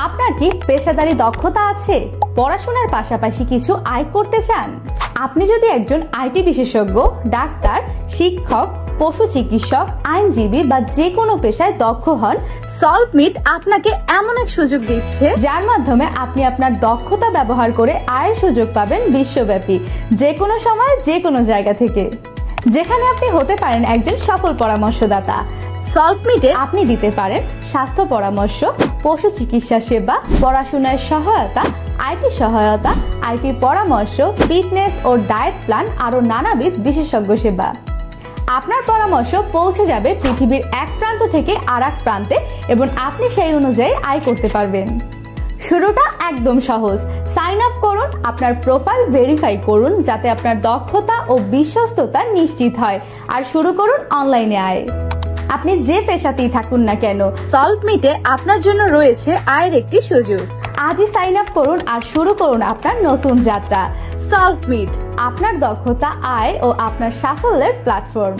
আপনার কি পেশাদারি দক্ষতা আছে? পড়াশোনার পাশাপাশি কিছু আয় করতে চান? আপনি যদি একজন আইটি বিশেষজ্ঞ, ডাক্তার, শিক্ষক, পশু চিকিৎসক, আইনজীবী বা যে কোনো পেশায় দক্ষ হন, সলভমিট আপনাকে এমন এক সুযোগ দিচ্ছে যার মাধ্যমে আপনি আপনার দক্ষতা ব্যবহার করে আয়ের সুযোগ পাবেন বিশ্বব্যাপী, যে কোনো সময়, যে কোনো জায়গা থেকে, যেখানে আপনি হতে পারেন একজন সফল পরামর্শদাতা। সলভমিটে আপনি দিতে পারেন স্বাস্থ্য পরামর্শ, পশু চিকিৎসা সেবা, পড়াশোনার সহায়তা, আইটি সহায়তা, আইটি পরামর্শ, ফিটনেস ও ডায়েট প্ল্যান, আরো নানাবিধ বিশেষজ্ঞ সেবা। আপনার পরামর্শ পৌঁছে যাবে পৃথিবীর এক প্রান্ত থেকে আর এক প্রান্তে এবং আপনি সেই অনুযায়ী আয় করতে পারবেন। শুরুটা একদম সহজ। সাইন আপ করুন, আপনার প্রোফাইল ভেরিফাই করুন যাতে আপনার দক্ষতা ও বিশ্বস্ততা নিশ্চিত হয়, আর শুরু করুন অনলাইনে আয়। আপনি যে পেশাতেই থাকুন না কেন, সলভমিটে আপনার জন্য রয়েছে আয়ের একটি সুযোগ। আজই সাইন আপ করুন আর শুরু করুন আপনার নতুন যাত্রা। সলভমিট, আপনার দক্ষতা, আয় ও আপনার সাফল্যের প্ল্যাটফর্ম।